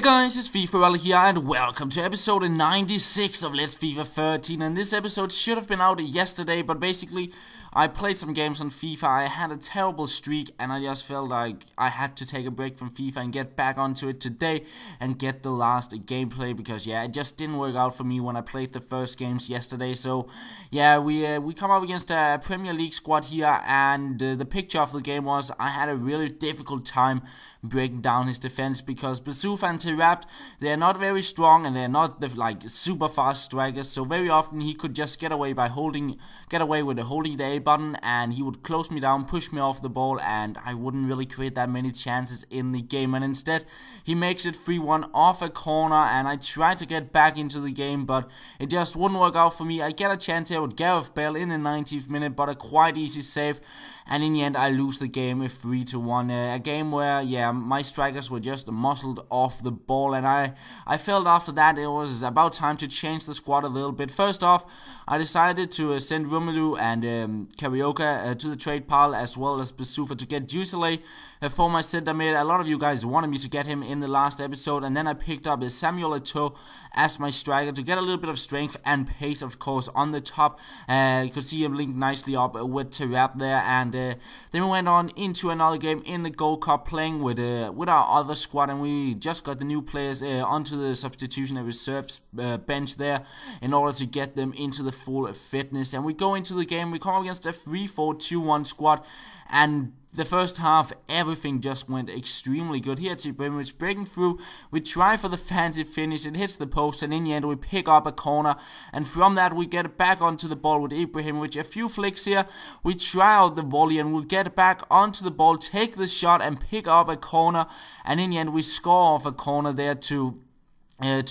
Guys, it's FifaRalle here and welcome to episode 96 of Let's FIFA 13. And this episode should have been out yesterday, but basically I played some games on FIFA. I had a terrible streak and I just felt like I had to take a break from FIFA and get back onto it today and get the last gameplay, because yeah, it just didn't work out for me when I played the first games yesterday. So yeah, we come up against a Premier League squad here, and the picture of the game was I had a really difficult time breaking down his defense, because Bazoofa and Tirapt, they're not very strong and they're not the super fast strikers, so very often he could just get away with holding the A button, and he would close me down, push me off the ball, and I wouldn't really create that many chances in the game. And instead he makes it 3-1 off a corner, and I try to get back into the game, but it just wouldn't work out for me. I get a chance here with Gareth Bale in the 90th minute, but a quite easy save, and in the end I lose the game 3-1. A game where, yeah, my strikers were just muscled off the ball, and I felt after that it was about time to change the squad a little bit. First off, I decided to send Romelu and Carioca to the trade pile, as well as Bazoofa to get Jusele for my center mid. A lot of you guys wanted me to get him in the last episode, and then I picked up Samuel Eto'o as my striker to get a little bit of strength and pace, of course, on the top. You could see him linked nicely up with Tirapt there, and then we went on into another game in the Gold Cup, playing with our other squad, and we just got the new players onto the substitution and reserves bench there in order to get them into the full fitness. And we go into the game, we come up against a 3-4-2-1 squad, and the first half, everything just went extremely good. Here it's Ibrahimovic breaking through. We try for the fancy finish. It hits the post, and in the end we pick up a corner. And from that we get back onto the ball with Ibrahimovic. A few flicks here. We try out the volley, and we'll get back onto the ball, take the shot, and pick up a corner. And in the end we score off a corner there to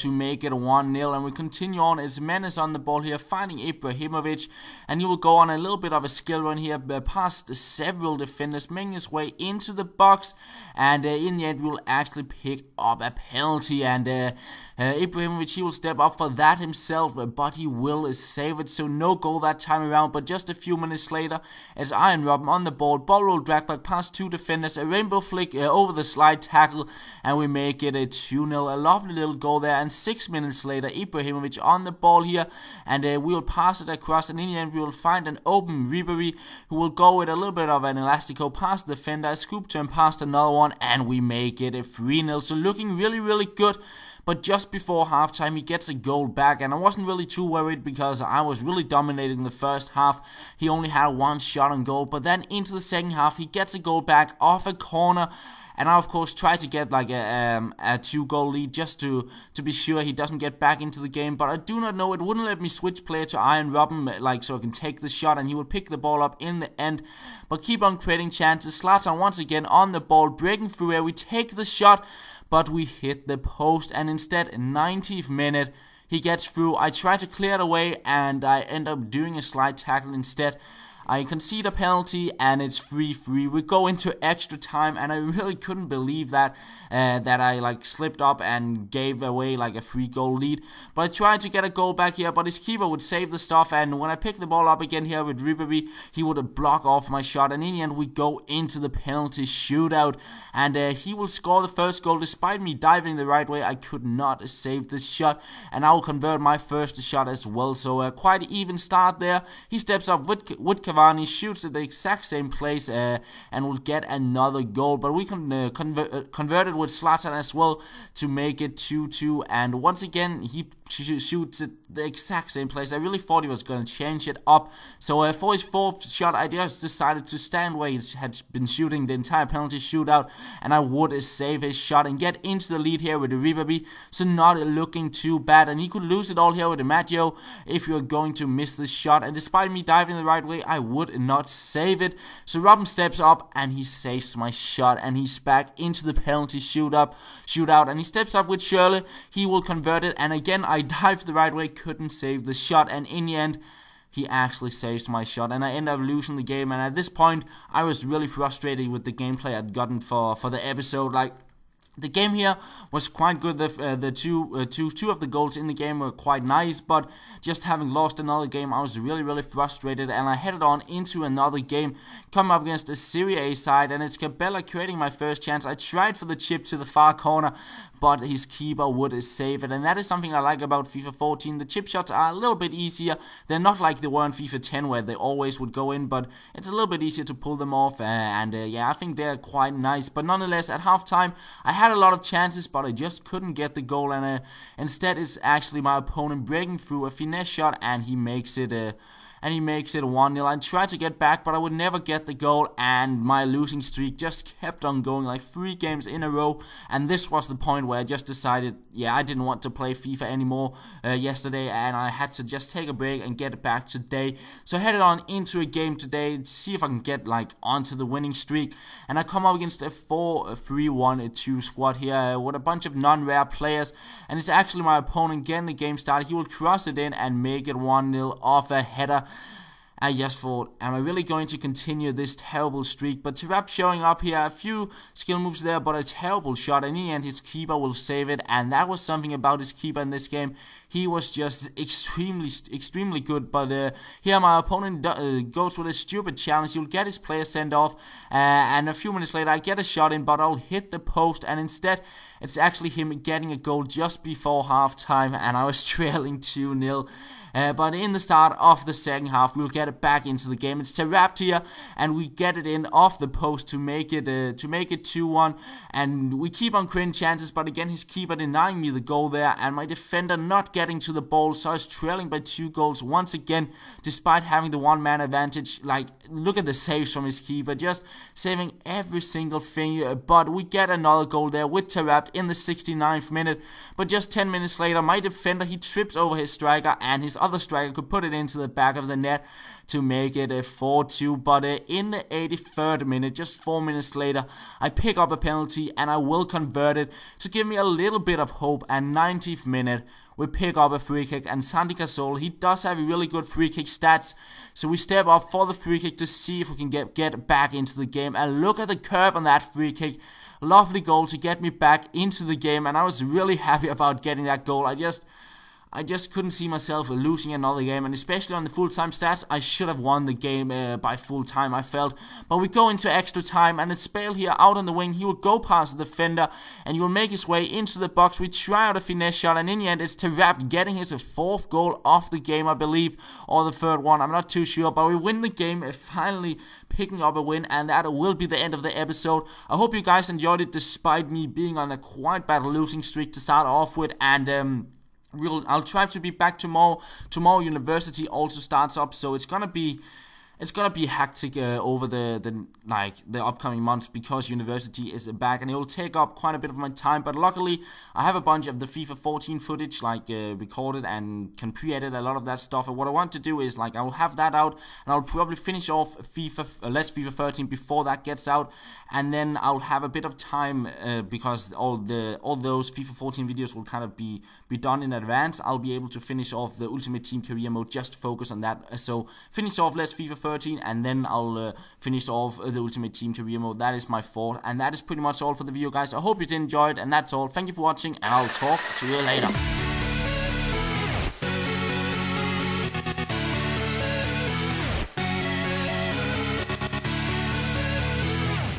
make it 1-0, and we continue on. It's Menace on the ball here, finding Ibrahimovic, and he will go on a little bit of a skill run here, past several defenders, making his way into the box, and in the end we will actually pick up a penalty, and Ibrahimovic, he will step up for that himself, but he will save it, so no goal that time around. But just a few minutes later, it's Arjen Robben on the ball roll drag back past two defenders, a rainbow flick over the slide tackle, and we make it a 2-0, a lovely little goal there. And 6 minutes later, Ibrahimovic on the ball here, and we will pass it across, and in the end we will find an open Ribery, who will go with a little bit of an elastico past the defender, a scoop turn past another one, and we make it a 3-0. So looking really good. But just before halftime, he gets a goal back, and I wasn't really too worried because I was really dominating the first half. He only had one shot on goal, but then into the second half, he gets a goal back off a corner. And I, of course, try to get like a 2-goal lead just to be sure he doesn't get back into the game. But I do not know, it wouldn't let me switch player to Arjen Robben, like, so I can take the shot, and he would pick the ball up in the end. But keep on creating chances. Zlatan once again on the ball, breaking through where we take the shot, but we hit the post. And instead, 90th minute, he gets through. I try to clear it away, and I end up doing a slide tackle instead. I concede a penalty, and it's 3-3. We go into extra time, and I really couldn't believe that I like slipped up and gave away like a 3-goal lead. But I tried to get a goal back here, but his keeper would save the stuff, and when I pick the ball up again here with Ribery, he would block off my shot, and in the end we go into the penalty shootout, and he will score the first goal. Despite me diving the right way, I could not save this shot, and I will convert my first shot as well. So quite an even start there. He steps up with Cavani, shoots at the exact same place, and will get another goal. But we can convert it with Zlatan as well to make it 2-2, and once again he shoots at the exact same place. I really thought he was going to change it up, so for his fourth shot I just decided to stand where he had been shooting the entire penalty shootout, and I would save his shot and get into the lead here with the Ribery, so not looking too bad. And he could lose it all here with the Maggio if you're going to miss this shot, and despite me diving the right way, I would not save it. So Robben steps up and he saves my shot, and he's back into the penalty shootout, and he steps up with Shirley. He will convert it, and again I dived the right way, couldn't save the shot, and in the end he actually saves my shot, and I end up losing the game. And at this point I was really frustrated with the gameplay I'd gotten for the episode. Like, The game here was quite good. Two of the goals in the game were quite nice, but just having lost another game, I was really frustrated, and I headed on into another game, coming up against a Serie A side, and it's Cabella creating my first chance. I tried for the chip to the far corner, but his keeper would save it, and that is something I like about FIFA 14. The chip shots are a little bit easier. They're not like they were in FIFA 10, where they always would go in, but it's a little bit easier to pull them off, yeah, I think they're quite nice. But nonetheless, at halftime, I had a lot of chances, but I just couldn't get the goal, and instead it's actually my opponent breaking through a finesse shot, and he makes it 1-0. I tried to get back, but I would never get the goal, and my losing streak just kept on going, like 3 games in a row. And this was the point where I just decided, yeah, I didn't want to play FIFA anymore yesterday, and I had to just take a break and get it back today. So I headed on into a game today to see if I can get like onto the winning streak, and I come up against a 4-3-1-2 squad here with a bunch of non-rare players, and it's actually my opponent getting the game started. He will cross it in and make it 1-0 off a header. I just thought, am I really going to continue this terrible streak? But Tarap showing up here, a few skill moves there, but a terrible shot, and in the end his keeper will save it, and that was something about his keeper in this game. He was just extremely good, but here my opponent goes with a stupid challenge. He'll get his player sent off, and a few minutes later I get a shot in, but I'll hit the post, and instead it's actually him getting a goal just before halftime, and I was trailing 2-0. But in the start of the second half, we'll get it back into the game. It's Tarap here, and we get it in off the post to make it 2-1. And we keep on creating chances, but again, his keeper denying me the goal there, and my defender not getting to the ball, so I was trailing by 2 goals once again, despite having the one-man advantage. Like, look at the saves from his keeper, just saving every single thing. But we get another goal there with Tarap in the 69th minute. But just 10 minutes later, my defender, he trips over his striker, and his other striker could put it into the back of the net to make it a 4-2. But in the 83rd minute, just 4 minutes later, I pick up a penalty, and I will convert it to give me a little bit of hope. And 90th minute, we pick up a free kick, and Santi Cazorla, he does have really good free kick stats, so we step up for the free kick to see if we can get back into the game. And look at the curve on that free kick. Lovely goal to get me back into the game, and I was really happy about getting that goal. I just couldn't see myself losing another game, and especially on the full-time stats, I should have won the game by full-time, I felt. But we go into extra time, and it's Bale here out on the wing. He will go past the defender, and he will make his way into the box. We try out a finesse shot, and in the end, it's Tarap getting his 4th goal of the game, I believe, or the 3rd one. I'm not too sure, but we win the game, finally picking up a win, and that will be the end of the episode. I hope you guys enjoyed it, despite me being on a quite bad losing streak to start off with, and I'll try to be back tomorrow. Tomorrow university also starts up, so it's gonna be hectic over the upcoming months, because university is back, and it will take up quite a bit of my time. But luckily, I have a bunch of the FIFA 14 footage recorded and can pre-edit a lot of that stuff. And what I want to do is I will have that out, and I'll probably finish off Let's FIFA 13 before that gets out, and then I'll have a bit of time because all those FIFA 14 videos will kind of be done in advance. I'll be able to finish off the Ultimate Team Career Mode, just focus on that. So finish off Let's FIFA 13, and then I'll finish off the Ultimate Team Career Mode. That is my thought, and that is pretty much all for the video, guys. I hope you did enjoy it, and that's all. Thank you for watching, and I'll talk to you later.